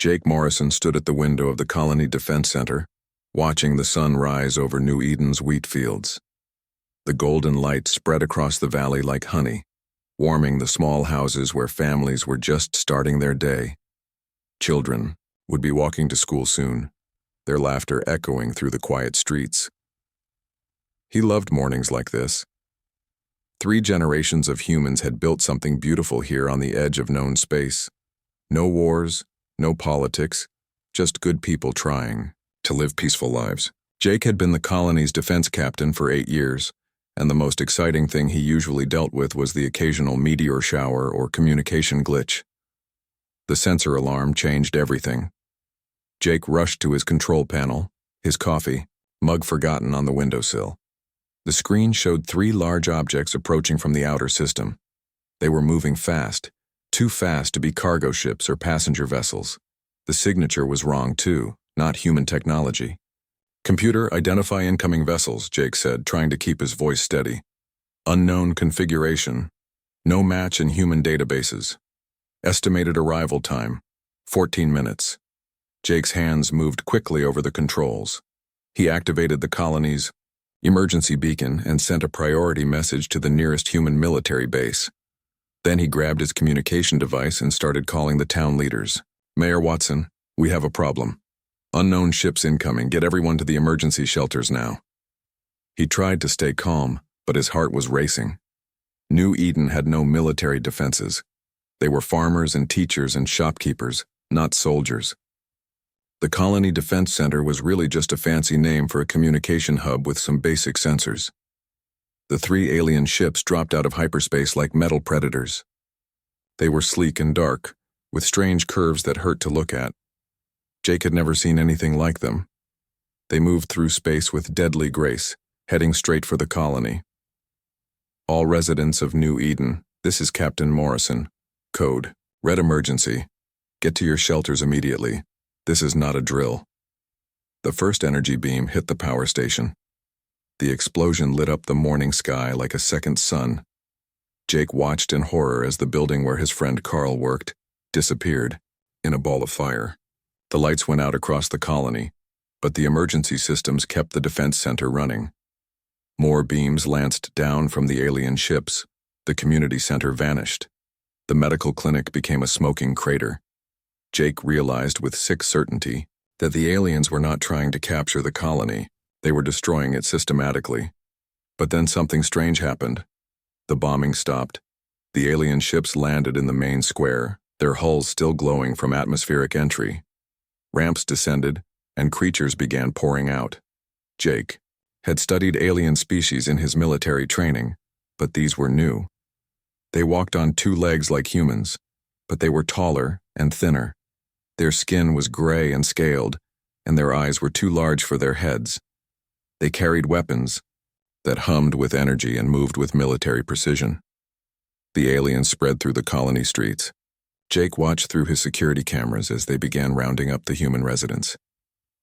Jake Morrison stood at the window of the Colony Defense Center, watching the sun rise over New Eden's wheat fields. The golden light spread across the valley like honey, warming the small houses where families were just starting their day. Children would be walking to school soon, their laughter echoing through the quiet streets. He loved mornings like this. 3 generations of humans had built something beautiful here on the edge of known space. No wars, no politics, just good people trying to live peaceful lives. Jake had been the colony's defense captain for 8 years, and the most exciting thing he usually dealt with was the occasional meteor shower or communication glitch. The sensor alarm changed everything. Jake rushed to his control panel, his coffee, mug forgotten on the windowsill. The screen showed 3 large objects approaching from the outer system. They were moving fast, too fast to be cargo ships or passenger vessels. The signature was wrong too, not human technology. "Computer, identify incoming vessels," Jake said, trying to keep his voice steady. "Unknown configuration. No match in human databases. Estimated arrival time, 14 minutes. Jake's hands moved quickly over the controls. He activated the colony's emergency beacon and sent a priority message to the nearest human military base. Then he grabbed his communication device and started calling the town leaders. "Mayor Watson, we have a problem. Unknown ships incoming. Get everyone to the emergency shelters now." He tried to stay calm, but his heart was racing. New Eden had no military defenses. They were farmers and teachers and shopkeepers, not soldiers. The Colony Defense Center was really just a fancy name for a communication hub with some basic sensors. The 3 alien ships dropped out of hyperspace like metal predators. They were sleek and dark, with strange curves that hurt to look at. Jake had never seen anything like them. They moved through space with deadly grace, heading straight for the colony. "All residents of New Eden, this is Captain Morrison. Code, Red Emergency. Get to your shelters immediately. This is not a drill." The first energy beam hit the power station. The explosion lit up the morning sky like a second sun. Jake watched in horror as the building where his friend Carl worked disappeared in a ball of fire. The lights went out across the colony, but the emergency systems kept the defense center running. More beams lanced down from the alien ships. The community center vanished. The medical clinic became a smoking crater. Jake realized with sick certainty that the aliens were not trying to capture the colony. They were destroying it systematically. But then something strange happened. The bombing stopped. The alien ships landed in the main square, their hulls still glowing from atmospheric entry. Ramps descended, and creatures began pouring out. Jake had studied alien species in his military training, but these were new. They walked on 2 legs like humans, but they were taller and thinner. Their skin was gray and scaled, and their eyes were too large for their heads. They carried weapons that hummed with energy and moved with military precision. The aliens spread through the colony streets. Jake watched through his security cameras as they began rounding up the human residents.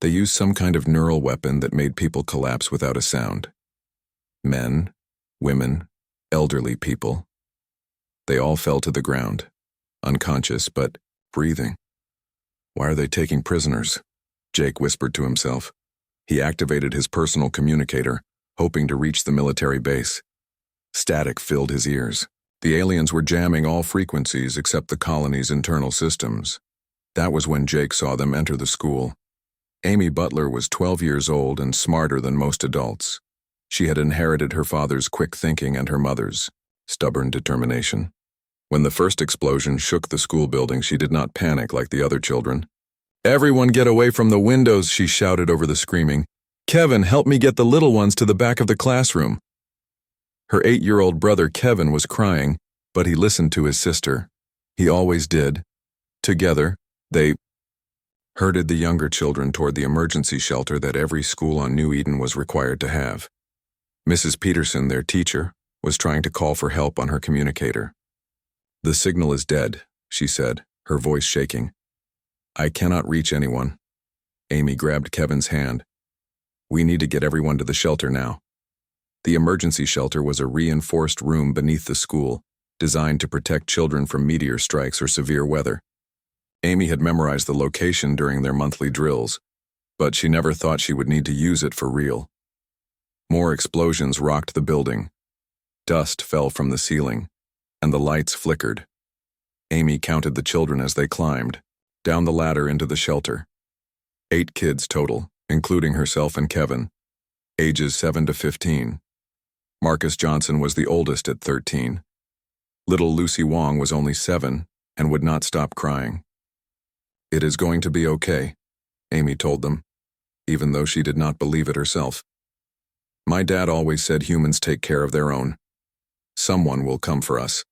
They used some kind of neural weapon that made people collapse without a sound. Men, women, elderly people. They all fell to the ground, unconscious but breathing. "Why are they taking prisoners?" Jake whispered to himself. He activated his personal communicator, hoping to reach the military base. Static filled his ears. The aliens were jamming all frequencies except the colony's internal systems. That was when Jake saw them enter the school. Amy Butler was 12 years old and smarter than most adults. She had inherited her father's quick thinking and her mother's stubborn determination. When the first explosion shook the school building, she did not panic like the other children. "Everyone get away from the windows," she shouted over the screaming. "Kevin, help me get the little ones to the back of the classroom." Her 8-year-old brother Kevin was crying, but he listened to his sister. He always did. Together, they herded the younger children toward the emergency shelter that every school on New Eden was required to have. Mrs. Peterson, their teacher, was trying to call for help on her communicator. "The signal is dead," she said, her voice shaking. "I cannot reach anyone." Amy grabbed Kevin's hand. "We need to get everyone to the shelter now." The emergency shelter was a reinforced room beneath the school, designed to protect children from meteor strikes or severe weather. Amy had memorized the location during their monthly drills, but she never thought she would need to use it for real. More explosions rocked the building. Dust fell from the ceiling, and the lights flickered. Amy counted the children as they climbed, down the ladder into the shelter. 8 kids total, including herself and Kevin, ages 7 to 15. Marcus Johnson was the oldest at 13. Little Lucy Wong was only 7 and would not stop crying. "It is going to be okay," Amy told them, even though she did not believe it herself. "My dad always said humans take care of their own. Someone will come for us."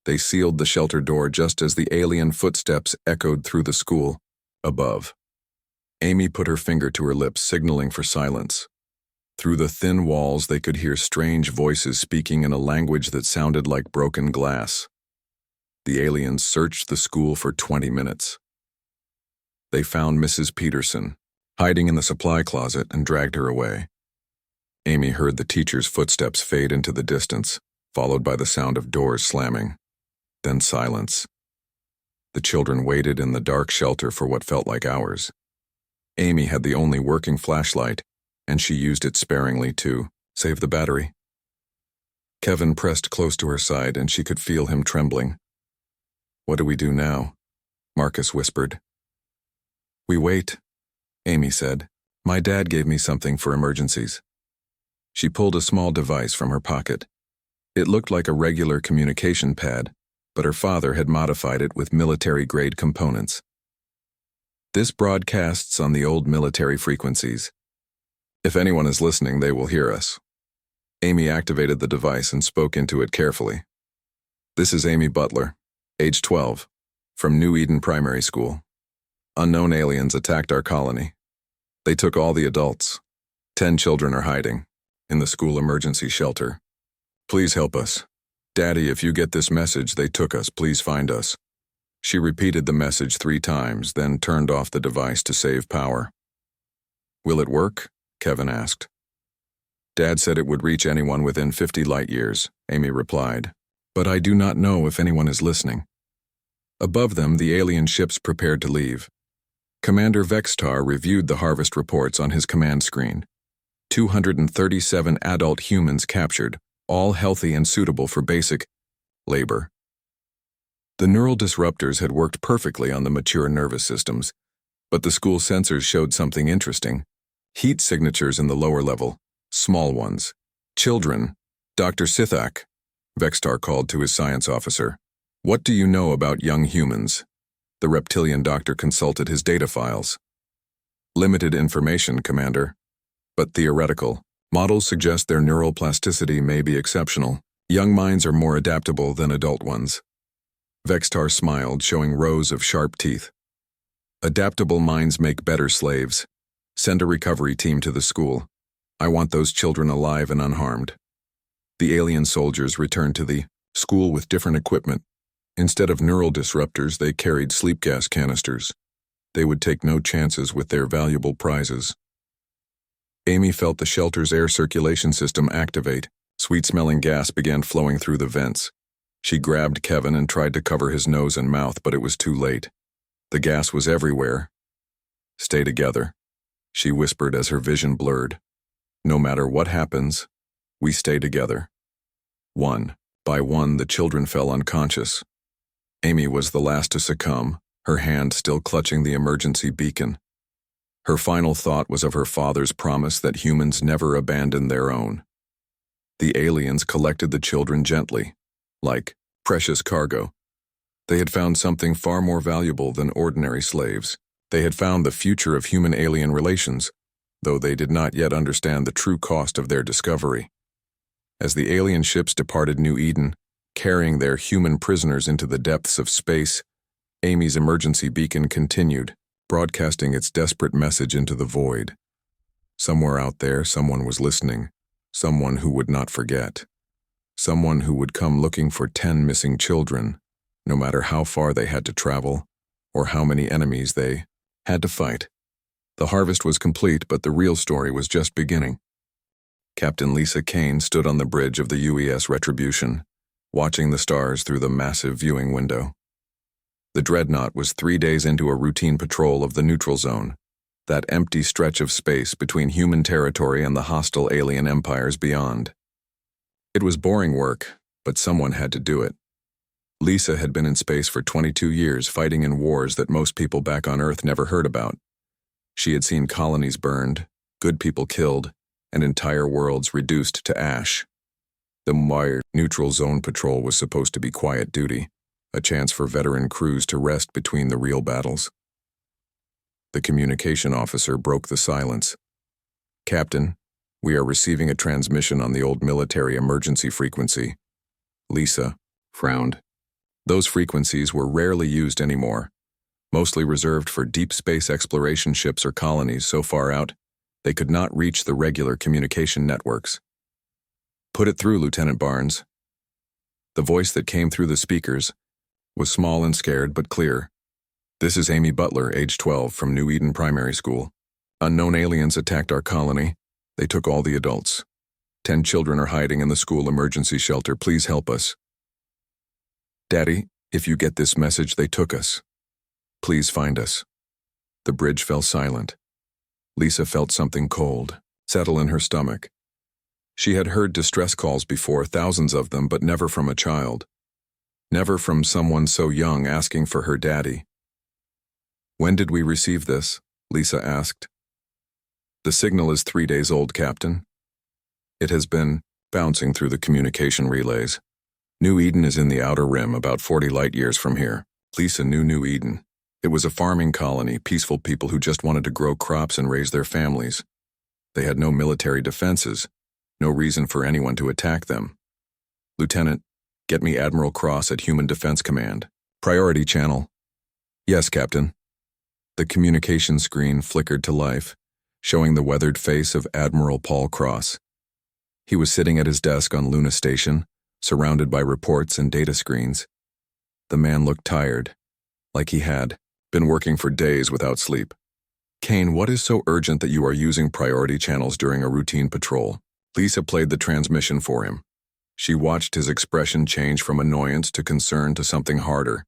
They sealed the shelter door just as the alien footsteps echoed through the school above. Amy put her finger to her lips, signaling for silence. Through the thin walls, they could hear strange voices speaking in a language that sounded like broken glass. The aliens searched the school for 20 minutes. They found Mrs. Peterson, hiding in the supply closet, and dragged her away. Amy heard the teacher's footsteps fade into the distance, followed by the sound of doors slamming. Then silence. The children waited in the dark shelter for what felt like hours. Amy had the only working flashlight, and she used it sparingly to save the battery. Kevin pressed close to her side, and she could feel him trembling. "What do we do now?" Marcus whispered. "We wait," Amy said. "My dad gave me something for emergencies." She pulled a small device from her pocket. It looked like a regular communication pad, but her father had modified it with military-grade components. "This broadcasts on the old military frequencies. If anyone is listening, they will hear us." Amy activated the device and spoke into it carefully. "This is Amy Butler, age 12, from New Eden Primary School. Unknown aliens attacked our colony. They took all the adults. 10 children are hiding in the school emergency shelter. Please help us. Daddy, if you get this message, they took us, please find us." She repeated the message 3 times, then turned off the device to save power. "Will it work?" Kevin asked. "Dad said it would reach anyone within 50 light years," Amy replied. "But I do not know if anyone is listening." Above them, the alien ships prepared to leave. Commander Vextar reviewed the harvest reports on his command screen. 237 adult humans captured, all healthy and suitable for basic labor. The neural disruptors had worked perfectly on the mature nervous systems, but the school sensors showed something interesting. Heat signatures in the lower level, small ones. "Children, Dr. Sithak," Vextar called to his science officer. "What do you know about young humans?" The reptilian doctor consulted his data files. "Limited information, Commander, but theoretical. Models suggest their neural plasticity may be exceptional. Young minds are more adaptable than adult ones." Vextar smiled, showing rows of sharp teeth. "Adaptable minds make better slaves. Send a recovery team to the school. I want those children alive and unharmed." The alien soldiers returned to the school with different equipment. Instead of neural disruptors, they carried sleep gas canisters. They would take no chances with their valuable prizes. Amy felt the shelter's air circulation system activate. Sweet-smelling gas began flowing through the vents. She grabbed Kevin and tried to cover his nose and mouth, but it was too late. The gas was everywhere. "Stay together," she whispered as her vision blurred. "No matter what happens, we stay together." One by one, the children fell unconscious. Amy was the last to succumb, her hand still clutching the emergency beacon. Her final thought was of her father's promise that humans never abandon their own. The aliens collected the children gently, like precious cargo. They had found something far more valuable than ordinary slaves. They had found the future of human-alien relations, though they did not yet understand the true cost of their discovery. As the alien ships departed New Eden, carrying their human prisoners into the depths of space, Amy's emergency beacon continued, broadcasting its desperate message into the void. Somewhere out there, someone was listening, someone who would not forget. Someone who would come looking for 10 missing children, no matter how far they had to travel, or how many enemies they had to fight. The harvest was complete, but the real story was just beginning. Captain Lisa Kane stood on the bridge of the UES Retribution, watching the stars through the massive viewing window. The dreadnought was 3 days into a routine patrol of the neutral zone, that empty stretch of space between human territory and the hostile alien empires beyond. It was boring work, but someone had to do it. Lisa had been in space for 22 years, fighting in wars that most people back on Earth never heard about. She had seen colonies burned, good people killed, and entire worlds reduced to ash. The wired neutral zone patrol was supposed to be quiet duty, a chance for veteran crews to rest between the real battles. The communication officer broke the silence. "Captain, we are receiving a transmission on the old military emergency frequency." Lisa frowned. Those frequencies were rarely used anymore, mostly reserved for deep space exploration ships or colonies so far out they could not reach the regular communication networks. "Put it through, Lieutenant Barnes." The voice that came through the speakers was small and scared but clear. "This is Amy Butler, age 12, from New Eden Primary School. Unknown aliens attacked our colony. They took all the adults. 10 children are hiding in the school emergency shelter. Please help us." "Daddy, if you get this message, they took us. Please find us." The bridge fell silent. Lisa felt something cold settle in her stomach. She had heard distress calls before, thousands of them, but never from a child. Never from someone so young asking for her daddy. "When did we receive this?" Lisa asked. "The signal is 3 days old, Captain. It has been bouncing through the communication relays. New Eden is in the outer rim, about 40 light years from here." Lisa knew New Eden. It was a farming colony, peaceful people who just wanted to grow crops and raise their families. They had no military defenses, no reason for anyone to attack them. "Lieutenant, get me Admiral Cross at Human Defense Command. Priority channel." "Yes, Captain." The communication screen flickered to life, showing the weathered face of Admiral Paul Cross. He was sitting at his desk on Luna Station, surrounded by reports and data screens. The man looked tired, like he had been working for days without sleep. "Kane, what is so urgent that you are using priority channels during a routine patrol?" Lisa played the transmission for him. She watched his expression change from annoyance to concern to something harder.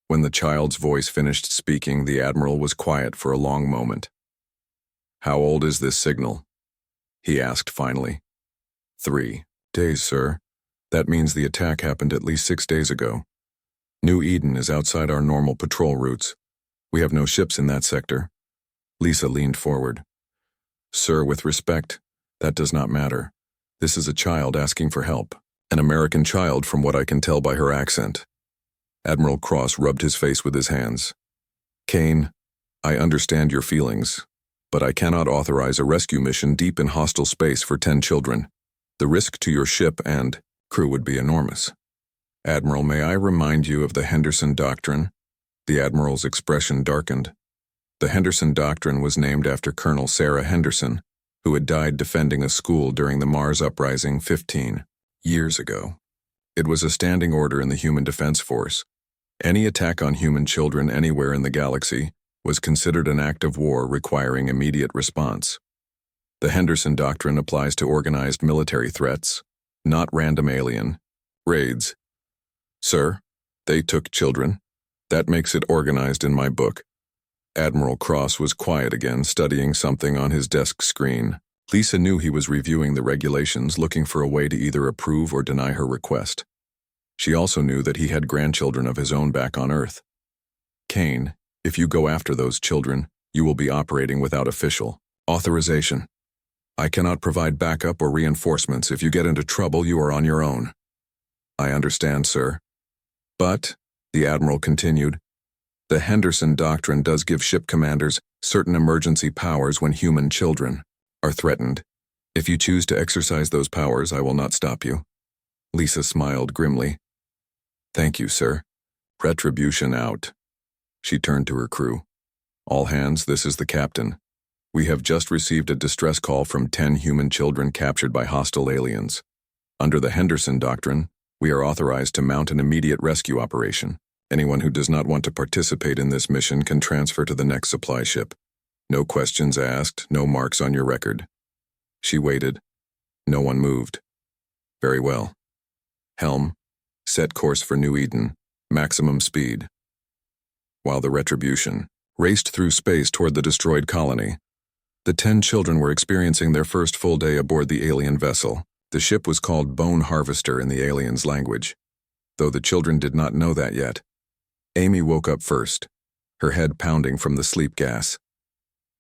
When the child's voice finished speaking, the Admiral was quiet for a long moment. "How old is this signal?" he asked finally. 3 days, sir. That means the attack happened at least 6 days ago. New Eden is outside our normal patrol routes. We have no ships in that sector." Lisa leaned forward. "Sir, with respect, that does not matter. This is a child asking for help. An American child, from what I can tell by her accent." Admiral Cross rubbed his face with his hands. "Kane, I understand your feelings, but I cannot authorize a rescue mission deep in hostile space for 10 children. The risk to your ship and crew would be enormous. Admiral, may I remind you of the Henderson Doctrine?" The Admiral's expression darkened. The Henderson Doctrine was named after Colonel Sarah Henderson, who had died defending a school during the Mars Uprising 15 years ago. It was a standing order in the Human Defense Force. Any attack on human children anywhere in the galaxy was considered an act of war requiring immediate response. The Henderson Doctrine applies to organized military threats, not random alien raids. "Sir, they took children. That makes it organized in my book." Admiral Cross was quiet again, studying something on his desk screen. Lisa knew he was reviewing the regulations, looking for a way to either approve or deny her request. She also knew that he had grandchildren of his own back on Earth. "Kane, if you go after those children, you will be operating without official authorization. I cannot provide backup or reinforcements. If you get into trouble, you are on your own." "I understand, sir. But," the Admiral continued, "the Henderson Doctrine does give ship commanders certain emergency powers when human children are threatened. If you choose to exercise those powers, I will not stop you." Lisa smiled grimly. "Thank you, sir. Retribution out." She turned to her crew. "All hands, this is the captain. We have just received a distress call from 10 human children captured by hostile aliens. Under the Henderson Doctrine, we are authorized to mount an immediate rescue operation. Anyone who does not want to participate in this mission can transfer to the next supply ship. No questions asked, no marks on your record." She waited. No one moved. "Very well. Helm, set course for New Eden. Maximum speed." while the Retribution raced through space toward the destroyed colony. The 10 children were experiencing their first full day aboard the alien vessel. The ship was called Bone Harvester in the aliens' language, though the children did not know that yet. Amy woke up first, her head pounding from the sleep gas.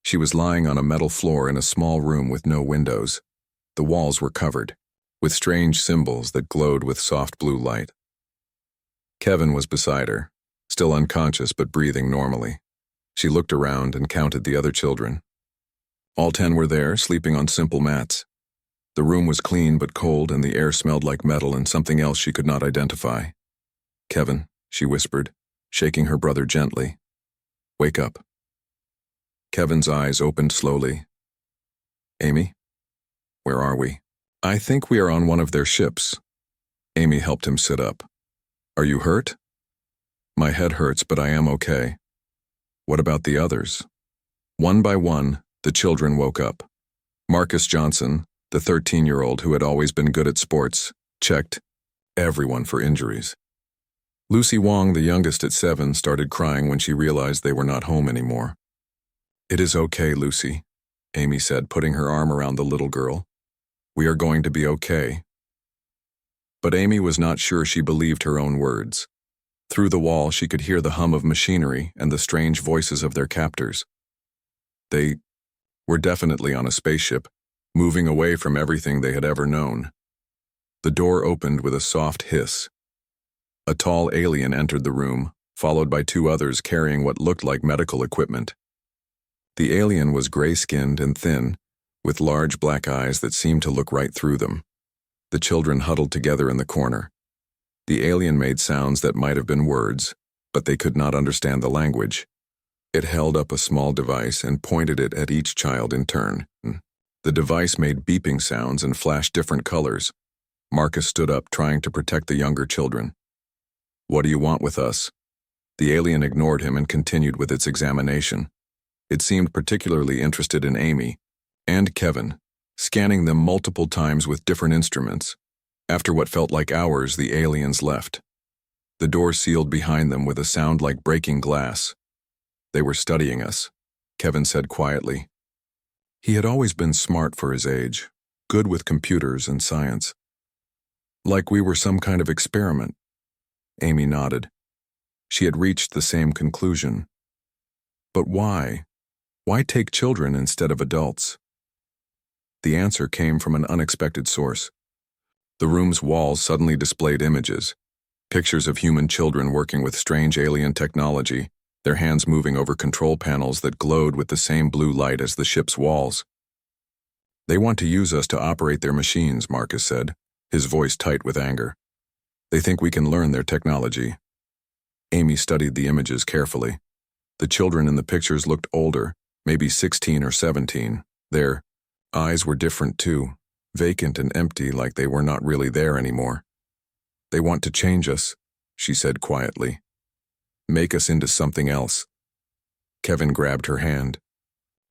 She was lying on a metal floor in a small room with no windows. The walls were covered with strange symbols that glowed with soft blue light. Kevin was beside her, still unconscious but breathing normally. She looked around and counted the other children. All 10 were there, sleeping on simple mats. The room was clean but cold, and the air smelled like metal and something else she could not identify. "Kevin," she whispered, shaking her brother gently. "Wake up." Kevin's eyes opened slowly. "Amy? Where are we?" "I think we are on one of their ships." Amy helped him sit up. "Are you hurt?" "My head hurts, but I am okay." "What about the others?" One by one, the children woke up. Marcus Johnson, the 13-year-old who had always been good at sports, checked everyone for injuries. Lucy Wong, the youngest at 7, started crying when she realized they were not home anymore. "It is okay, Lucy," Amy said, putting her arm around the little girl. "We are going to be okay." But Amy was not sure she believed her own words. Through the wall, she could hear the hum of machinery and the strange voices of their captors. They were definitely on a spaceship, moving away from everything they had ever known. The door opened with a soft hiss. A tall alien entered the room, followed by 2 others carrying what looked like medical equipment. The alien was gray-skinned and thin, with large black eyes that seemed to look right through them. The children huddled together in the corner. The alien made sounds that might have been words, but they could not understand the language. It held up a small device and pointed it at each child in turn. The device made beeping sounds and flashed different colors. Marcus stood up, trying to protect the younger children. "What do you want with us?" The alien ignored him and continued with its examination. It seemed particularly interested in Amy and Kevin, scanning them multiple times with different instruments. After what felt like hours, the aliens left. The door sealed behind them with a sound like breaking glass. "They were studying us," Kevin said quietly. He had always been smart for his age, good with computers and science. "Like we were some kind of experiment." Amy nodded. She had reached the same conclusion. But why? Why take children instead of adults? The answer came from an unexpected source. The room's walls suddenly displayed images, pictures of human children working with strange alien technology, their hands moving over control panels that glowed with the same blue light as the ship's walls. "They want to use us to operate their machines," Marcus said, his voice tight with anger. "They think we can learn their technology." Amy studied the images carefully. The children in the pictures looked older, maybe 16 or 17. Their eyes were different too, vacant and empty, like they were not really there anymore. "They want to change us," she said quietly. "Make us into something else." Kevin grabbed her hand.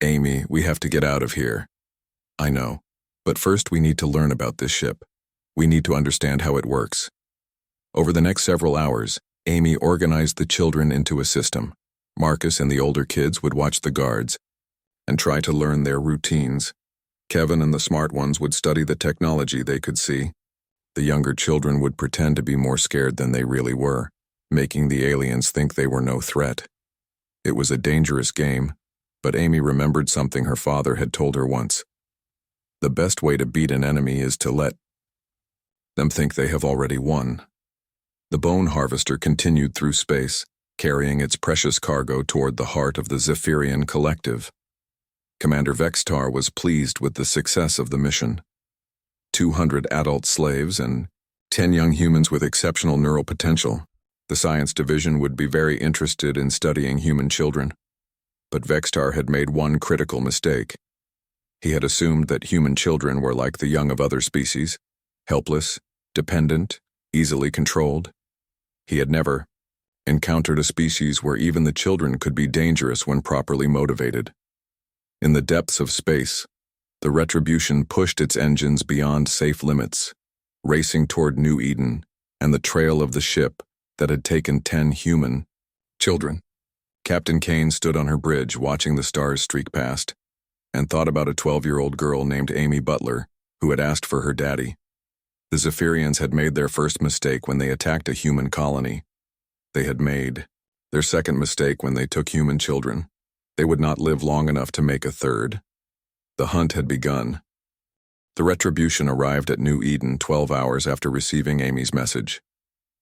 "Amy, we have to get out of here." "I know, but first we need to learn about this ship. We need to understand how it works." Over the next several hours, Amy organized the children into a system. Marcus and the older kids would watch the guards and try to learn their routines. Kevin and the smart ones would study the technology they could see. The younger children would pretend to be more scared than they really were, making the aliens think they were no threat. It was a dangerous game, but Amy remembered something her father had told her once. The best way to beat an enemy is to let them think they have already won. The Bone Harvester continued through space, carrying its precious cargo toward the heart of the Zephyrian Collective. Commander Vextar was pleased with the success of the mission. 200 adult slaves and 10 young humans with exceptional neural potential. The science division would be very interested in studying human children. But Vextar had made one critical mistake. He had assumed that human children were like the young of other species, helpless, dependent, easily controlled. He had never encountered a species where even the children could be dangerous when properly motivated. In the depths of space, the Retribution pushed its engines beyond safe limits, racing toward New Eden and the trail of the ship that had taken 10 human children. Captain Kane stood on her bridge watching the stars streak past, and thought about a 12-year-old girl named Amy Butler, who had asked for her daddy. The Zephyrians had made their first mistake when they attacked a human colony. They had made their second mistake when they took human children. They would not live long enough to make a third. The hunt had begun. The retribution arrived at New Eden 12 hours after receiving Amy's message.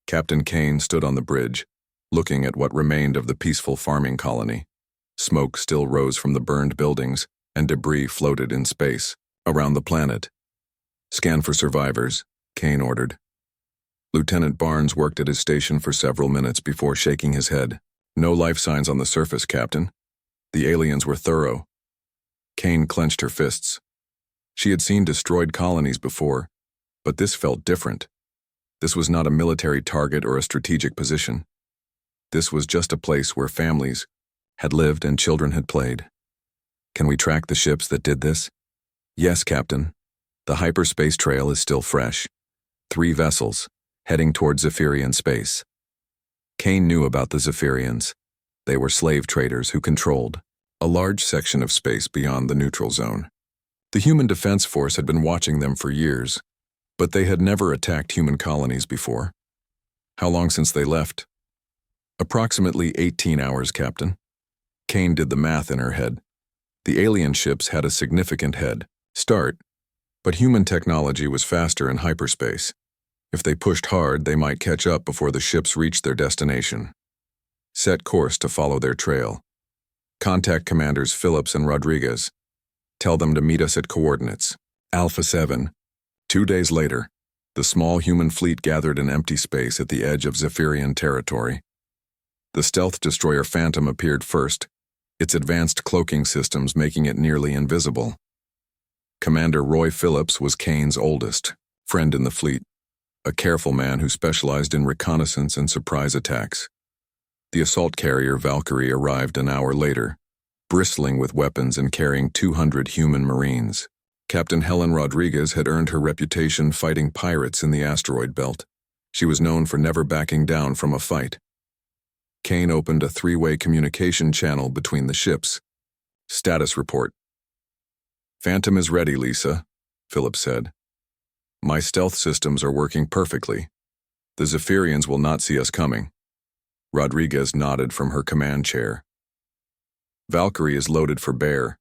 Captain Kane stood on the bridge, looking at what remained of the peaceful farming colony. Smoke still rose from the burned buildings, and debris floated in space, around the planet. "Scan for survivors," Kane ordered. Lieutenant Barnes worked at his station for several minutes before shaking his head. "No life signs on the surface, Captain. The aliens were thorough." Kane clenched her fists. She had seen destroyed colonies before, but this felt different. This was not a military target or a strategic position. This was just a place where families had lived and children had played. "Can we track the ships that did this?" "Yes, Captain. The hyperspace trail is still fresh. 3 vessels, heading towards Zephyrian space." Kane knew about the Zephyrians. They were slave traders who controlled a large section of space beyond the neutral zone. The Human Defense Force had been watching them for years, but they had never attacked human colonies before. "How long since they left?" "Approximately 18 hours, Captain." Kane did the math in her head. The alien ships had a significant head start, but human technology was faster in hyperspace. If they pushed hard, they might catch up before the ships reached their destination. Set course to follow their trail. Contact Commanders Phillips and Rodriguez. Tell them to meet us at coordinates Alpha 7. 2 days later, the small human fleet gathered in empty space at the edge of Zephyrian territory. The stealth destroyer Phantom appeared first, its advanced cloaking systems making it nearly invisible. Commander Roy Phillips was Kane's oldest friend in the fleet, a careful man who specialized in reconnaissance and surprise attacks. The assault carrier Valkyrie arrived an hour later, bristling with weapons and carrying 200 human Marines. Captain Helen Rodriguez had earned her reputation fighting pirates in the asteroid belt. She was known for never backing down from a fight. Kane opened a 3-way communication channel between the ships. "Status report." "Phantom is ready, Lisa," Phillips said. "My stealth systems are working perfectly. The Zephyrians will not see us coming." Rodriguez nodded from her command chair. "Valkyrie is loaded for bear.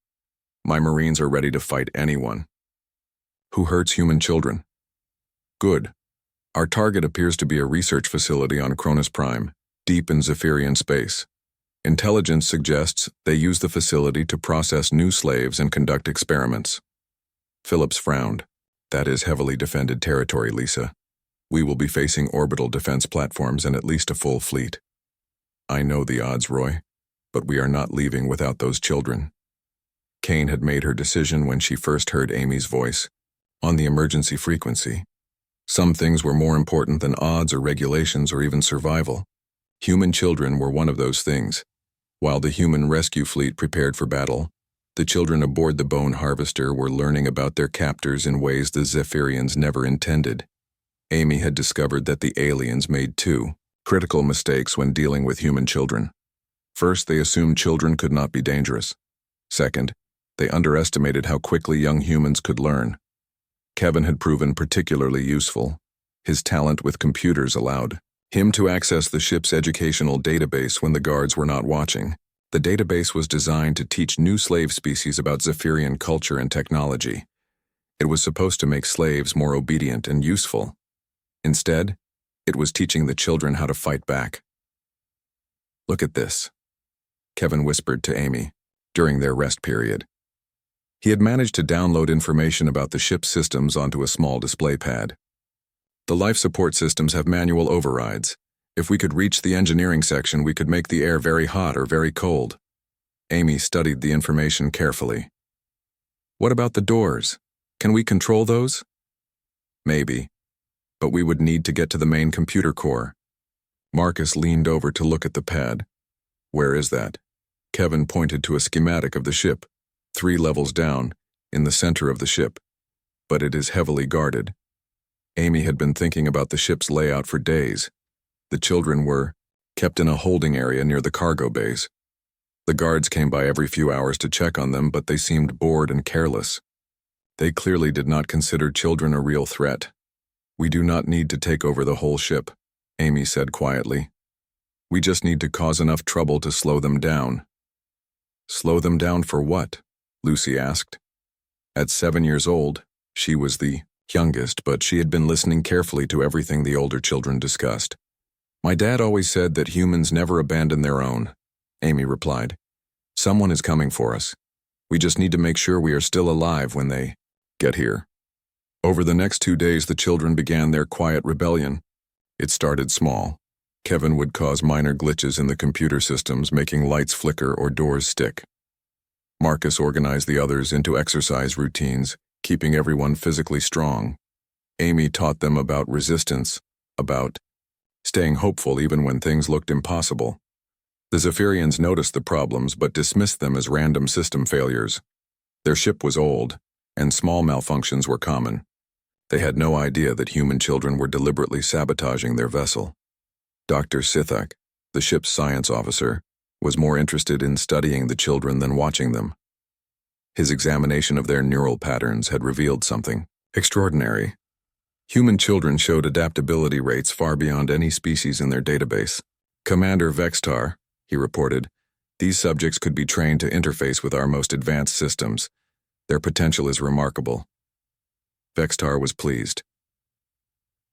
My Marines are ready to fight anyone." "Who hurts human children?" "Good. Our target appears to be a research facility on Cronus Prime, deep in Zephyrian space. Intelligence suggests they use the facility to process new slaves and conduct experiments." Phillips frowned. "That is heavily defended territory, Lisa. We will be facing orbital defense platforms and at least a full fleet." "I know the odds, Roy, but we are not leaving without those children." Kane had made her decision when she first heard Amy's voice, on the emergency frequency. Some things were more important than odds or regulations or even survival. Human children were one of those things. While the human rescue fleet prepared for battle, the children aboard the Bone Harvester were learning about their captors in ways the Zephyrians never intended. Amy had discovered that the aliens made 2 critical mistakes when dealing with human children. First, they assumed children could not be dangerous. Second, they underestimated how quickly young humans could learn. Kevin had proven particularly useful. His talent with computers allowed him to access the ship's educational database when the guards were not watching. The database was designed to teach new slave species about Zephyrian culture and technology. It was supposed to make slaves more obedient and useful. Instead, it was teaching the children how to fight back. "Look at this," Kevin whispered to Amy during their rest period. He had managed to download information about the ship's systems onto a small display pad. "The life support systems have manual overrides. If we could reach the engineering section, we could make the air very hot or very cold." Amy studied the information carefully. "What about the doors? Can we control those?" "Maybe, but we would need to get to the main computer core." Marcus leaned over to look at the pad. "Where is that?" Kevin pointed to a schematic of the ship, 3 levels down, in the center of the ship. "But it is heavily guarded." Amy had been thinking about the ship's layout for days. The children were kept in a holding area near the cargo bays. The guards came by every few hours to check on them, but they seemed bored and careless. They clearly did not consider children a real threat. "We do not need to take over the whole ship," Amy said quietly. "We just need to cause enough trouble to slow them down." "Slow them down for what?" Lucy asked. At 7 years old, she was the youngest, but she had been listening carefully to everything the older children discussed. "My dad always said that humans never abandon their own," Amy replied. "Someone is coming for us. We just need to make sure we are still alive when they get here." Over the next 2 days, the children began their quiet rebellion. It started small. Kevin would cause minor glitches in the computer systems, making lights flicker or doors stick. Marcus organized the others into exercise routines, keeping everyone physically strong. Amy taught them about resistance, about staying hopeful even when things looked impossible. The Zephyrians noticed the problems but dismissed them as random system failures. Their ship was old, and small malfunctions were common. They had no idea that human children were deliberately sabotaging their vessel. Dr. Sithak, the ship's science officer, was more interested in studying the children than watching them. His examination of their neural patterns had revealed something extraordinary. Human children showed adaptability rates far beyond any species in their database. "Commander Vextar," he reported, "these subjects could be trained to interface with our most advanced systems. Their potential is remarkable." Vextar was pleased.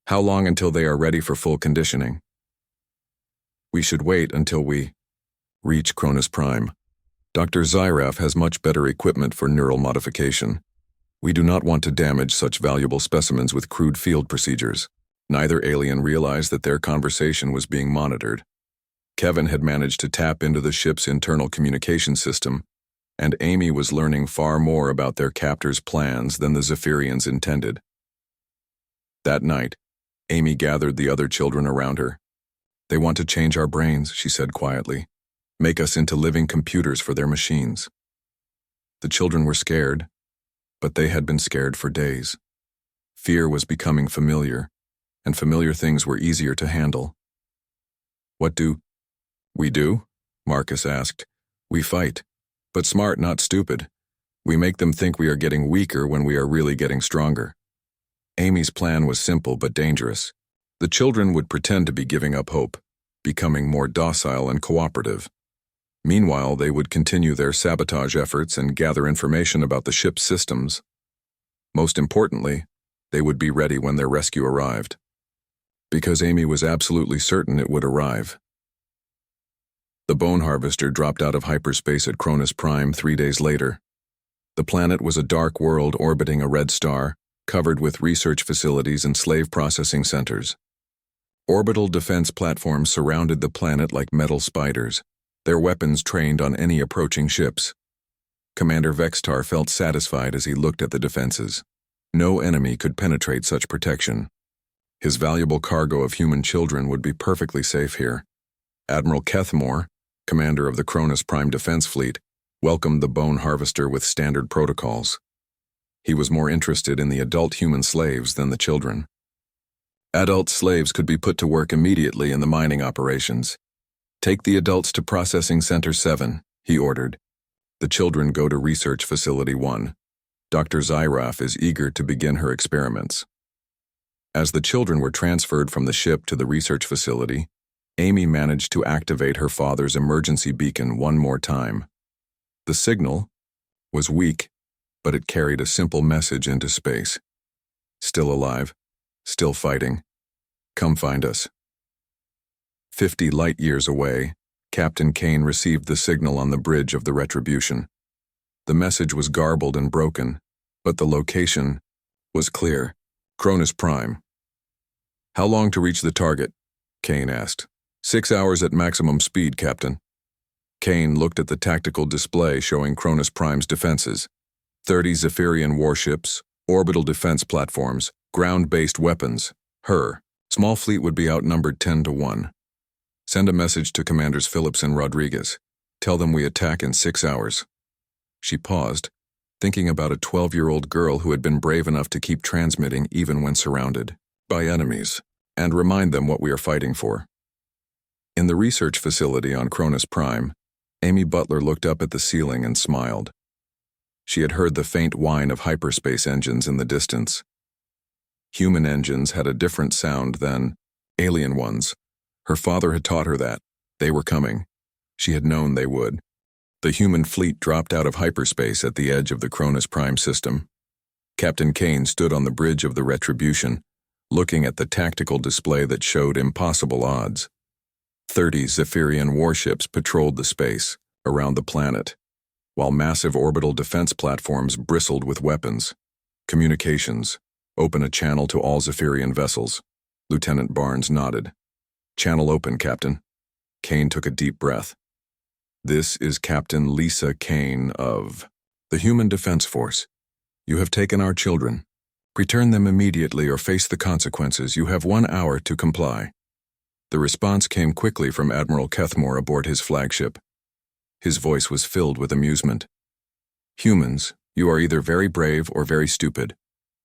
"How long until they are ready for full conditioning?" "We should wait until we reach Cronus Prime. Dr. Zyraf has much better equipment for neural modification. We do not want to damage such valuable specimens with crude field procedures." Neither alien realized that their conversation was being monitored. Kevin had managed to tap into the ship's internal communication system, and Amy was learning far more about their captor's plans than the Zephyrians intended. That night, Amy gathered the other children around her. "They want to change our brains," she said quietly. "Make us into living computers for their machines." The children were scared, but they had been scared for days. Fear was becoming familiar, and familiar things were easier to handle. "What do we do?" Marcus asked. "We fight. But smart, not stupid. We make them think we are getting weaker when we are really getting stronger." Amy's plan was simple but dangerous. The children would pretend to be giving up hope, becoming more docile and cooperative. Meanwhile, they would continue their sabotage efforts and gather information about the ship's systems. Most importantly, they would be ready when their rescue arrived. Because Amy was absolutely certain it would arrive. The Bone Harvester dropped out of hyperspace at Cronus Prime 3 days later. The planet was a dark world orbiting a red star, covered with research facilities and slave processing centers. Orbital defense platforms surrounded the planet like metal spiders, their weapons trained on any approaching ships. Commander Vextar felt satisfied as he looked at the defenses. No enemy could penetrate such protection. His valuable cargo of human children would be perfectly safe here. Admiral Kethmore, commander of the Cronus Prime Defense Fleet, welcomed the Bone Harvester with standard protocols. He was more interested in the adult human slaves than the children. Adult slaves could be put to work immediately in the mining operations. "Take the adults to Processing Center 7, he ordered. "The children go to Research Facility 1. Dr. Zyraf is eager to begin her experiments." As the children were transferred from the ship to the research facility, Amy managed to activate her father's emergency beacon one more time. The signal was weak, but it carried a simple message into space. "Still alive, still fighting. Come find us." 50 light-years away, Captain Kane received the signal on the bridge of the Retribution. The message was garbled and broken, but the location was clear. Cronus Prime. "How long to reach the target?" Kane asked. 6 hours at maximum speed, Captain." Kane looked at the tactical display showing Cronus Prime's defenses. 30 Zephyrian warships, orbital defense platforms, ground-based weapons. Her small fleet would be outnumbered 10-1. "Send a message to Commanders Phillips and Rodriguez. Tell them we attack in 6 hours." She paused, thinking about a 12-year-old girl who had been brave enough to keep transmitting even when surrounded by enemies, and remind them what we are fighting for. In the research facility on Cronus Prime, Amy Butler looked up at the ceiling and smiled. She had heard the faint whine of hyperspace engines in the distance. Human engines had a different sound than alien ones. Her father had taught her that. They were coming. She had known they would. The human fleet dropped out of hyperspace at the edge of the Cronus Prime system. Captain Kane stood on the bridge of the Retribution, looking at the tactical display that showed impossible odds. 30 Zephyrian warships patrolled the space around the planet, while massive orbital defense platforms bristled with weapons. Communications. Open a channel to all Zephyrian vessels. Lieutenant Barnes nodded. Channel open, Captain. Kane took a deep breath. This is Captain Lisa Kane of the Human Defense Force. You have taken our children. Return them immediately or face the consequences. You have 1 hour to comply. The response came quickly from Admiral Kethmore aboard his flagship. His voice was filled with amusement. Humans, you are either very brave or very stupid.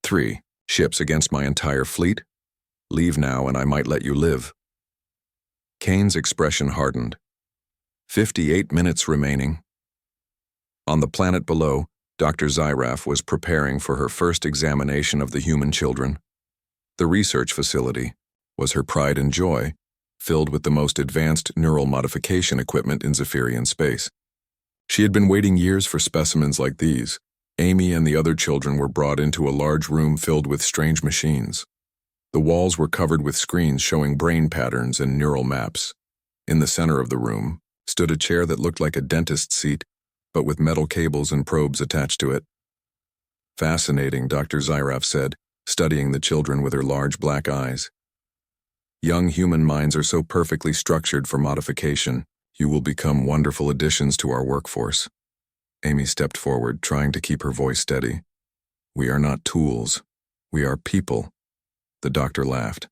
3 ships against my entire fleet? Leave now and I might let you live. Kane's expression hardened. 58 minutes remaining. On the planet below, Dr. Zyraf was preparing for her first examination of the human children. The research facility was her pride and joy, filled with the most advanced neural modification equipment in Zephyrian space. She had been waiting years for specimens like these. Amy and the other children were brought into a large room filled with strange machines. The walls were covered with screens showing brain patterns and neural maps. In the center of the room stood a chair that looked like a dentist's seat, but with metal cables and probes attached to it. Fascinating, Dr. Zyraf said, studying the children with her large black eyes. Young human minds are so perfectly structured for modification. You will become wonderful additions to our workforce. Amy stepped forward, trying to keep her voice steady. We are not tools. We are people. The doctor laughed.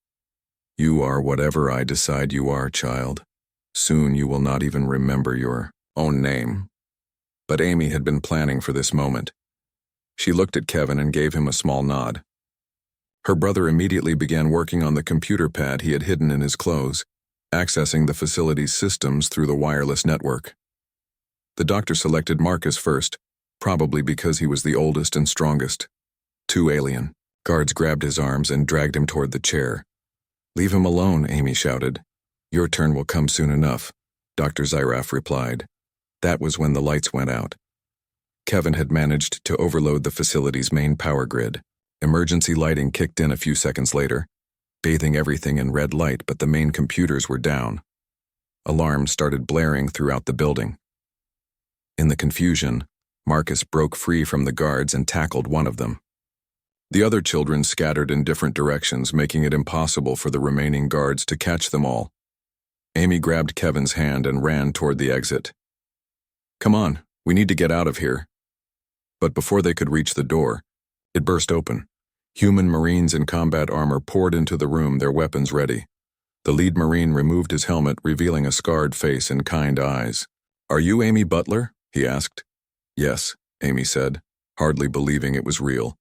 You are whatever I decide you are, child. Soon you will not even remember your own name. But Amy had been planning for this moment. She looked at Kevin and gave him a small nod. Her brother immediately began working on the computer pad he had hidden in his clothes, accessing the facility's systems through the wireless network. The doctor selected Marcus first, probably because he was the oldest and strongest. 2 alien guards grabbed his arms and dragged him toward the chair. Leave him alone, Amy shouted. Your turn will come soon enough, Dr. Zyraf replied. That was when the lights went out. Kevin had managed to overload the facility's main power grid. Emergency lighting kicked in a few seconds later, bathing everything in red light, but the main computers were down. Alarms started blaring throughout the building. In the confusion, Marcus broke free from the guards and tackled one of them. The other children scattered in different directions, making it impossible for the remaining guards to catch them all. Amy grabbed Kevin's hand and ran toward the exit. Come on, we need to get out of here. But before they could reach the door, it burst open. Human Marines in combat armor poured into the room, their weapons ready. The lead Marine removed his helmet, revealing a scarred face and kind eyes. Are you Amy Butler? He asked. Yes, Amy said, hardly believing it was real.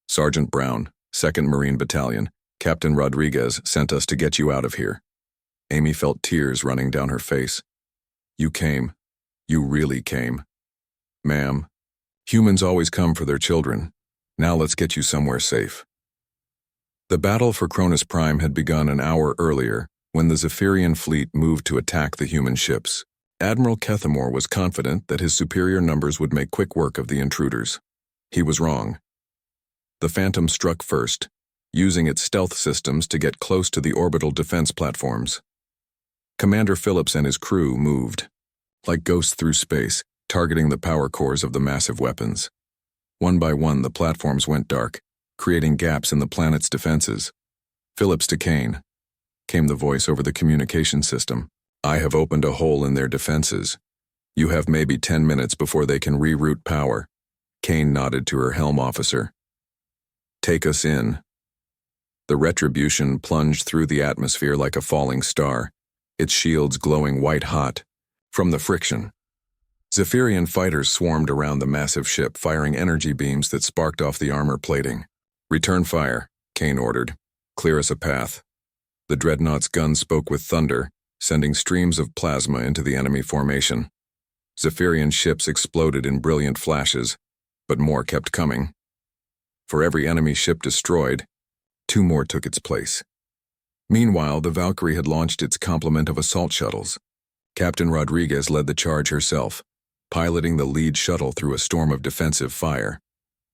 Sergeant Brown, 2nd Marine Battalion, Captain Rodriguez sent us to get you out of here. Amy felt tears running down her face. You came. You really came. Ma'am, humans always come for their children. Now let's get you somewhere safe. The battle for Cronus Prime had begun an hour earlier, when the Zephyrian fleet moved to attack the human ships. Admiral Kethmore was confident that his superior numbers would make quick work of the intruders. He was wrong. The Phantom struck first, using its stealth systems to get close to the orbital defense platforms. Commander Phillips and his crew moved, like ghosts through space, targeting the power cores of the massive weapons. One by one, the platforms went dark, creating gaps in the planet's defenses. Phillips to Kane, came the voice over the communication system. I have opened a hole in their defenses. You have maybe 10 minutes before they can reroute power. Kane nodded to her helm officer. Take us in. The Retribution plunged through the atmosphere like a falling star, its shields glowing white-hot from the friction. Zephyrian fighters swarmed around the massive ship, firing energy beams that sparked off the armor plating. Return fire, Kane ordered. Clear us a path. The dreadnought's gun spoke with thunder, sending streams of plasma into the enemy formation. Zephyrian ships exploded in brilliant flashes, but more kept coming. For every enemy ship destroyed, 2 more took its place. Meanwhile, the Valkyrie had launched its complement of assault shuttles. Captain Rodriguez led the charge herself, piloting the lead shuttle through a storm of defensive fire.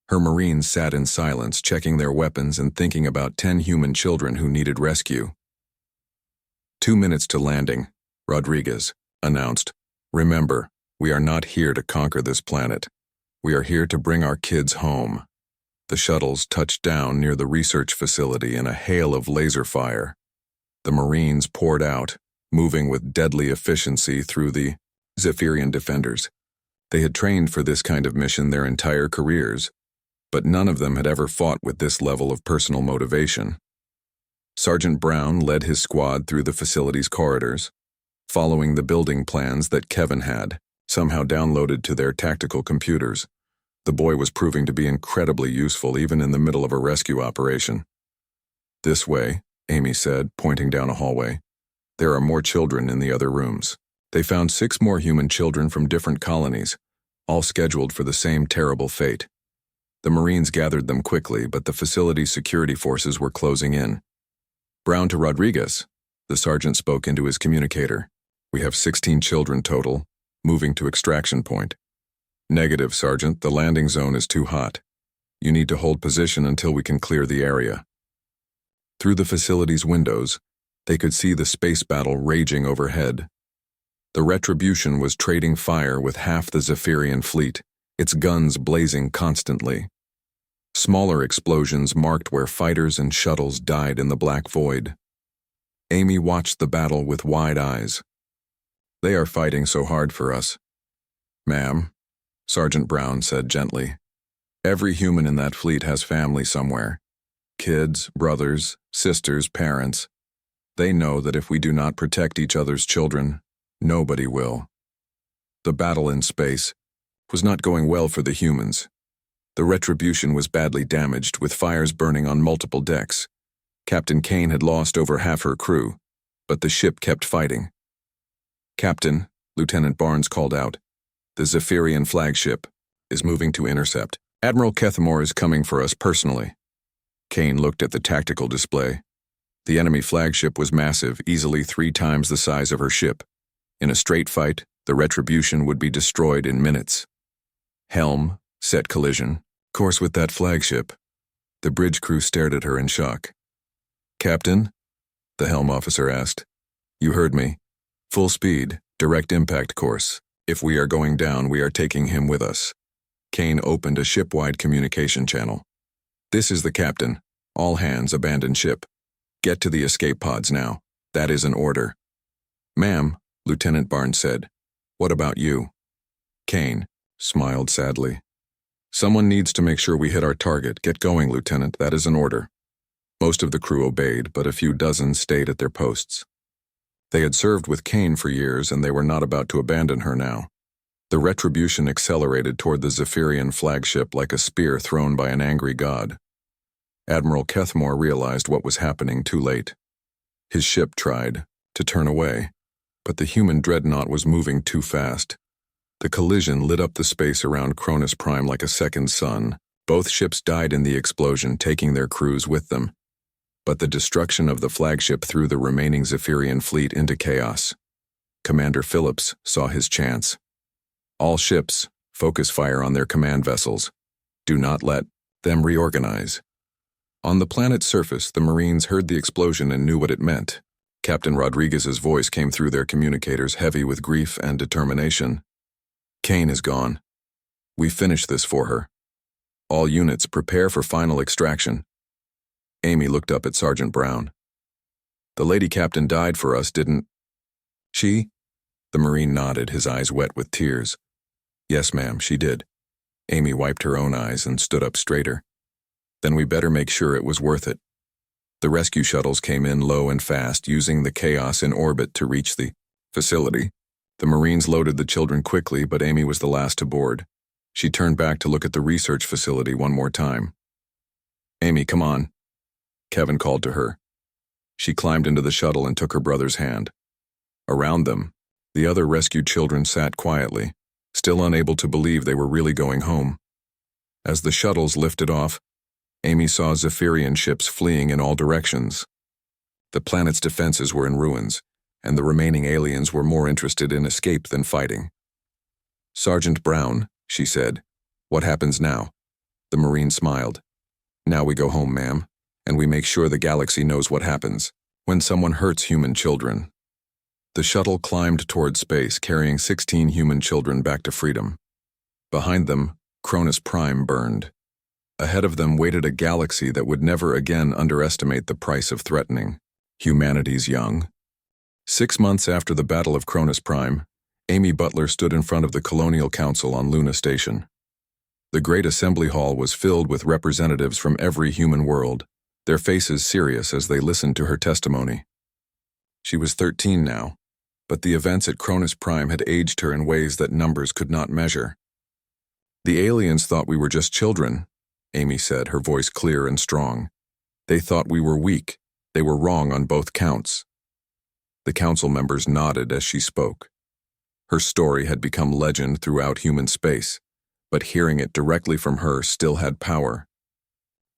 Her Marines sat in silence, checking their weapons and thinking about 10 human children who needed rescue. 2 minutes to landing, Rodriguez announced. Remember, we are not here to conquer this planet. We are here to bring our kids home. The shuttles touched down near the research facility in a hail of laser fire. The Marines poured out, moving with deadly efficiency through the Zephyrian defenders. They had trained for this kind of mission their entire careers, but none of them had ever fought with this level of personal motivation. Sergeant Brown led his squad through the facility's corridors, following the building plans that Kevin had, somehow downloaded to their tactical computers. The boy was proving to be incredibly useful even in the middle of a rescue operation. This way, Amy said, pointing down a hallway. There are more children in the other rooms. They found 6 more human children from different colonies, all scheduled for the same terrible fate. The Marines gathered them quickly, but the facility's security forces were closing in. Brown to Rodriguez, the sergeant spoke into his communicator. We have 16 children total, moving to extraction point. Negative, Sergeant, the landing zone is too hot. You need to hold position until we can clear the area. Through the facility's windows, they could see the space battle raging overhead. The Retribution was trading fire with half the Zephyrian fleet, its guns blazing constantly. Smaller explosions marked where fighters and shuttles died in the black void. Amy watched the battle with wide eyes. They are fighting so hard for us. Ma'am, Sergeant Brown said gently. Every human in that fleet has family somewhere. Kids, brothers, sisters, parents. They know that if we do not protect each other's children, nobody will. The battle in space was not going well for the humans. The Retribution was badly damaged, with fires burning on multiple decks. Captain Kane had lost over half her crew, but the ship kept fighting. Captain, Lieutenant Barnes called out, the Zephyrian flagship is moving to intercept. Admiral Kethamore is coming for us personally. Kane looked at the tactical display. The enemy flagship was massive, easily 3 times the size of her ship. In a straight fight, the Retribution would be destroyed in minutes. Helm, set collision, course with that flagship. The bridge crew stared at her in shock. Captain? The helm officer asked. You heard me. Full speed, direct impact course. If we are going down, we are taking him with us. Kane opened a ship-wide communication channel. This is the captain. All hands abandon ship. Get to the escape pods now. That is an order. Ma'am, Lieutenant Barnes said. What about you? Kane smiled sadly. Someone needs to make sure we hit our target. Get going, Lieutenant. That is an order. Most of the crew obeyed, but a few dozen stayed at their posts. They had served with Kane for years, and they were not about to abandon her now. The Retribution accelerated toward the Zephyrian flagship like a spear thrown by an angry god. Admiral Kethamore realized what was happening too late. His ship tried to turn away, but the human dreadnought was moving too fast. The collision lit up the space around Cronus Prime like a second sun. Both ships died in the explosion, taking their crews with them. But the destruction of the flagship threw the remaining Zephyrian fleet into chaos. Commander Phillips saw his chance. All ships, focus fire on their command vessels. Do not let them reorganize. On the planet's surface, the Marines heard the explosion and knew what it meant. Captain Rodriguez's voice came through their communicators, heavy with grief and determination. Kane is gone. We finished this for her. All units prepare for final extraction. Amy looked up at Sergeant Brown. The lady captain died for us, didn't she? The Marine nodded, his eyes wet with tears. Yes, ma'am, she did. Amy wiped her own eyes and stood up straighter. Then we better make sure it was worth it. The rescue shuttles came in low and fast, using the chaos in orbit to reach the facility. The Marines loaded the children quickly, but Amy was the last to board. She turned back to look at the research facility one more time. Amy, come on. Kevin called to her. She climbed into the shuttle and took her brother's hand. Around them, the other rescued children sat quietly, still unable to believe they were really going home. As the shuttles lifted off, Amy saw Zephyrian ships fleeing in all directions. The planet's defenses were in ruins, and the remaining aliens were more interested in escape than fighting. "Sergeant Brown," she said, "what happens now?" The Marine smiled. "Now we go home, ma'am, and we make sure the galaxy knows what happens when someone hurts human children." The shuttle climbed toward space, carrying 16 human children back to freedom. Behind them, Cronus Prime burned. Ahead of them waited a galaxy that would never again underestimate the price of threatening humanity's young. 6 months after the Battle of Cronus Prime, Amy Butler stood in front of the Colonial Council on Luna Station. The great assembly hall was filled with representatives from every human world, their faces serious as they listened to her testimony. She was 13 now, but the events at Cronus Prime had aged her in ways that numbers could not measure. "The aliens thought we were just children," Amy said, her voice clear and strong. "They thought we were weak. They were wrong on both counts." The council members nodded as she spoke. Her story had become legend throughout human space, but hearing it directly from her still had power.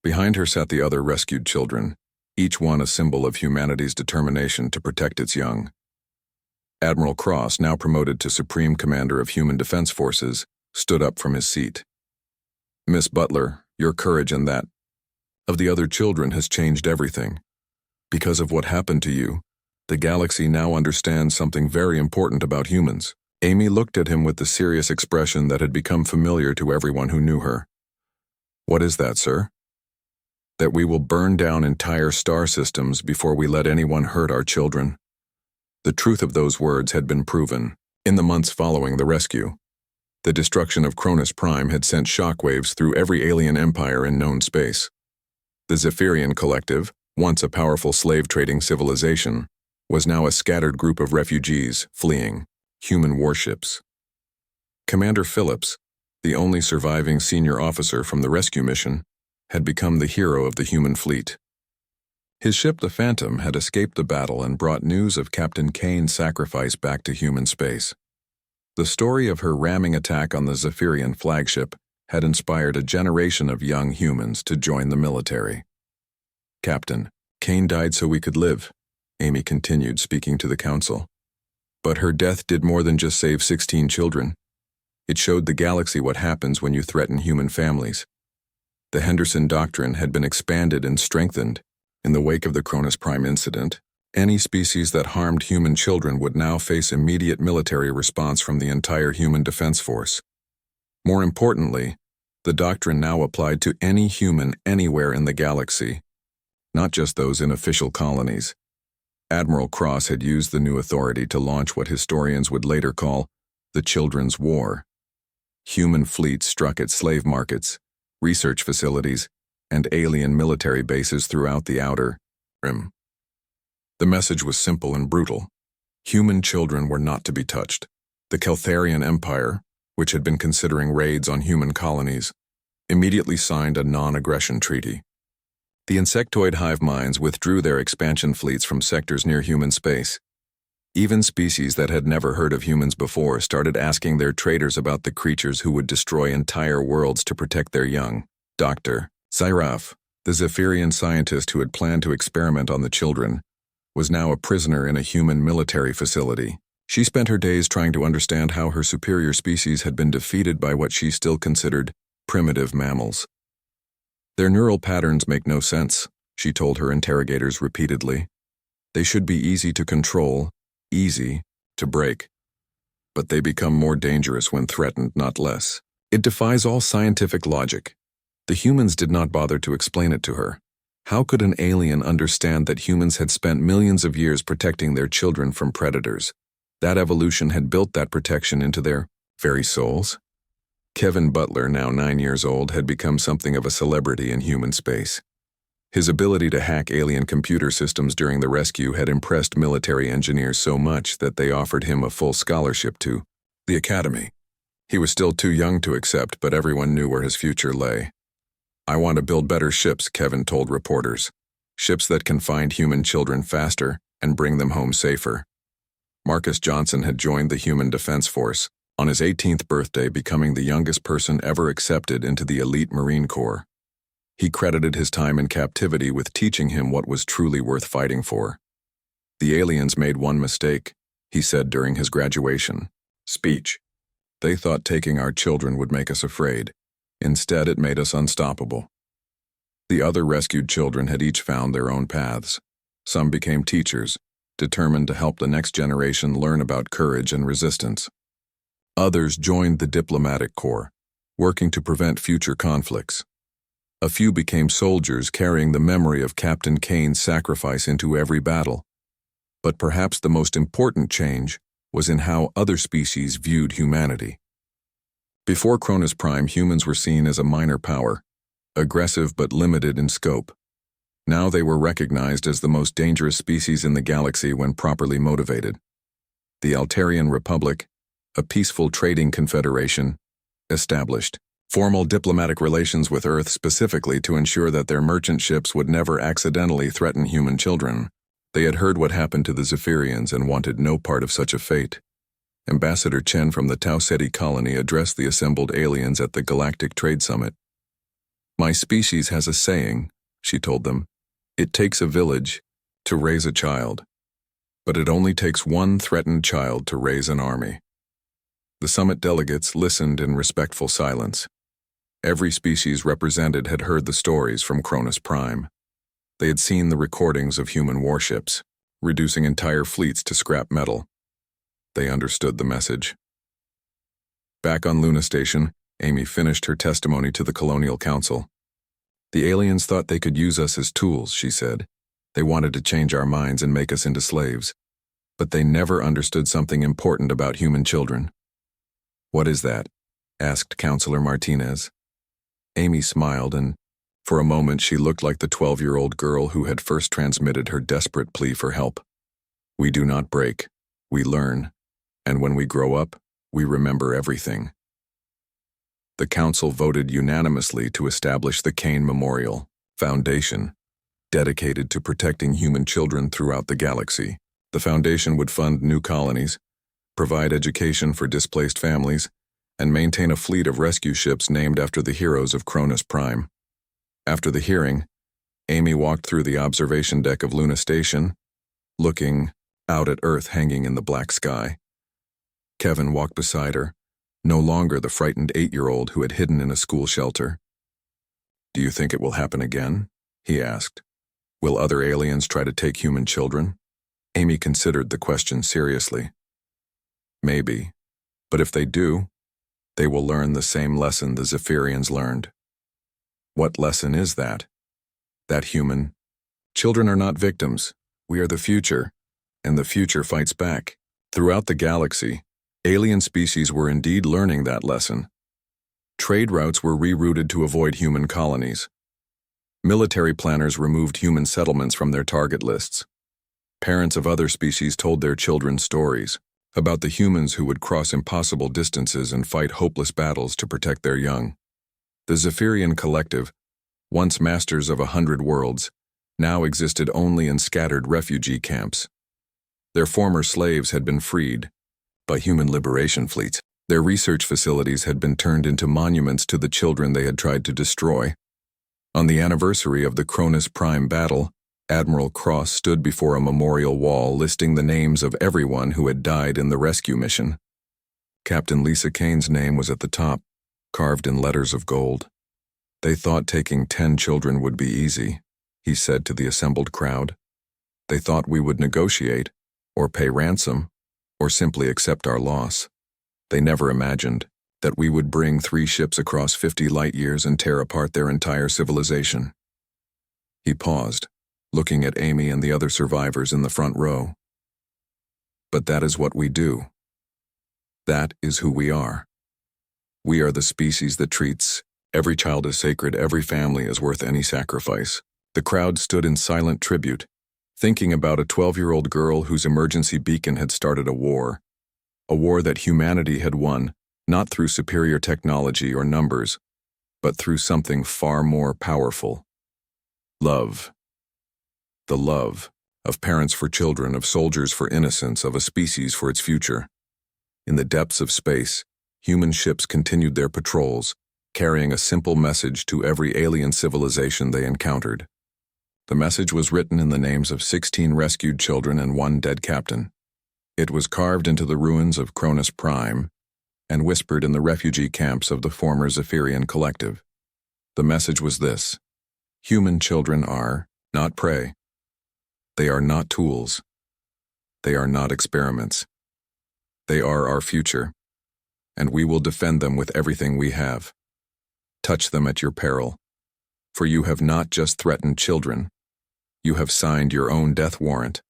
Behind her sat the other rescued children, each one a symbol of humanity's determination to protect its young. Admiral Cross, now promoted to Supreme Commander of Human Defense Forces, stood up from his seat. "Miss Butler, your courage and that of the other children has changed everything. Because of what happened to you, the galaxy now understands something very important about humans." Amy looked at him with the serious expression that had become familiar to everyone who knew her. "What is that, sir?" "That we will burn down entire star systems before we let anyone hurt our children." The truth of those words had been proven in the months following the rescue. The destruction of Cronus Prime had sent shockwaves through every alien empire in known space. The Zephyrian Collective, once a powerful slave-trading civilization, was now a scattered group of refugees fleeing human warships. Commander Phillips, the only surviving senior officer from the rescue mission, had become the hero of the human fleet. His ship, the Phantom, had escaped the battle and brought news of Captain Kane's sacrifice back to human space. The story of her ramming attack on the Zephyrian flagship had inspired a generation of young humans to join the military. "Captain, Kane died so we could live," Amy continued, speaking to the council. "But her death did more than just save 16 children. It showed the galaxy what happens when you threaten human families. The Henderson Doctrine had been expanded and strengthened. In the wake of the Cronus Prime incident, any species that harmed human children would now face immediate military response from the entire human defense force. More importantly, the doctrine now applied to any human anywhere in the galaxy, not just those in official colonies. Admiral Cross had used the new authority to launch what historians would later call the Children's War. Human fleets struck at slave markets, research facilities, and alien military bases throughout the Outer Rim. The message was simple and brutal. Human children were not to be touched. The Keltharian Empire, which had been considering raids on human colonies, immediately signed a non-aggression treaty. The insectoid hive minds withdrew their expansion fleets from sectors near human space. Even species that had never heard of humans before started asking their traders about the creatures who would destroy entire worlds to protect their young. Dr. Syraf, the Zephyrian scientist who had planned to experiment on the children, was now a prisoner in a human military facility. She spent her days trying to understand how her superior species had been defeated by what she still considered primitive mammals. "Their neural patterns make no sense," she told her interrogators repeatedly. "They should be easy to control, easy to break. But they become more dangerous when threatened, not less. It defies all scientific logic." The humans did not bother to explain it to her. How could an alien understand that humans had spent millions of years protecting their children from predators? That evolution had built that protection into their very souls. Kevin Butler, now 9 years old, had become something of a celebrity in human space. His ability to hack alien computer systems during the rescue had impressed military engineers so much that they offered him a full scholarship to the academy. He was still too young to accept, but everyone knew where his future lay. "I want to build better ships," Kevin told reporters. "Ships that can find human children faster and bring them home safer." Marcus Johnson had joined the Human Defense Force, on his 18th birthday becoming the youngest person ever accepted into the elite Marine Corps. He credited his time in captivity with teaching him what was truly worth fighting for. "The aliens made one mistake," he said during his graduation speech. "They thought taking our children would make us afraid. Instead, it made us unstoppable." The other rescued children had each found their own paths. Some became teachers, determined to help the next generation learn about courage and resistance. Others joined the diplomatic corps, working to prevent future conflicts. A few became soldiers carrying the memory of Captain Kane's sacrifice into every battle. But perhaps the most important change was in how other species viewed humanity. Before Cronus Prime, humans were seen as a minor power, aggressive but limited in scope. Now they were recognized as the most dangerous species in the galaxy when properly motivated. The Altarian Republic, a peaceful trading confederation, established formal diplomatic relations with Earth specifically to ensure that their merchant ships would never accidentally threaten human children. They had heard what happened to the Zephyrians and wanted no part of such a fate. Ambassador Chen from the Tau Ceti colony addressed the assembled aliens at the Galactic Trade Summit. "My species has a saying," she told them. "It takes a village to raise a child, but it only takes one threatened child to raise an army." The summit delegates listened in respectful silence. Every species represented had heard the stories from Cronus Prime. They had seen the recordings of human warships, reducing entire fleets to scrap metal. They understood the message. Back on Luna Station, Amy finished her testimony to the Colonial Council. "The aliens thought they could use us as tools," she said. "They wanted to change our minds and make us into slaves. But they never understood something important about human children." "What is that?" asked Counselor Martinez. Amy smiled, and for a moment she looked like the 12-year-old girl who had first transmitted her desperate plea for help. "We do not break. We learn. And when we grow up, we remember everything." The council voted unanimously to establish the Kane Memorial Foundation, dedicated to protecting human children throughout the galaxy. The foundation would fund new colonies, provide education for displaced families, and maintain a fleet of rescue ships named after the heroes of Cronus Prime. After the hearing, Amy walked through the observation deck of Luna Station, looking out at Earth hanging in the black sky. Kevin walked beside her, no longer the frightened 8-year-old who had hidden in a school shelter. "Do you think it will happen again?" he asked. "Will other aliens try to take human children?" Amy considered the question seriously. "Maybe, but if they do, they will learn the same lesson the Zephyrians learned." "What lesson is that?" "That human children are not victims. We are the future, and the future fights back." Throughout the galaxy, alien species were indeed learning that lesson. Trade routes were rerouted to avoid human colonies. Military planners removed human settlements from their target lists. Parents of other species told their children stories about the humans who would cross impossible distances and fight hopeless battles to protect their young. The Zephyrian Collective, once masters of 100 worlds, now existed only in scattered refugee camps. Their former slaves had been freed by human liberation fleets. Their research facilities had been turned into monuments to the children they had tried to destroy. On the anniversary of the Cronus Prime battle, Admiral Cross stood before a memorial wall listing the names of everyone who had died in the rescue mission. Captain Lisa Kane's name was at the top, carved in letters of gold. "They thought taking 10 children would be easy," he said to the assembled crowd. "They thought we would negotiate, or pay ransom, or simply accept our loss. They never imagined that we would bring 3 ships across 50 light-years and tear apart their entire civilization." He paused, looking at Amy and the other survivors in the front row. "But that is what we do. That is who we are. We are the species that treats every child as sacred, every family is worth any sacrifice." The crowd stood in silent tribute, thinking about a 12-year-old girl whose emergency beacon had started a war that humanity had won, not through superior technology or numbers, but through something far more powerful: love. The love of parents for children, of soldiers for innocence, of a species for its future. In the depths of space, human ships continued their patrols, carrying a simple message to every alien civilization they encountered. The message was written in the names of 16 rescued children and 1 dead captain. It was carved into the ruins of Cronus Prime and whispered in the refugee camps of the former Zephyrian collective. The message was this: human children are not prey. They are not tools. They are not experiments. They are our future, and we will defend them with everything we have. Touch them at your peril, for you have not just threatened children, you have signed your own death warrant.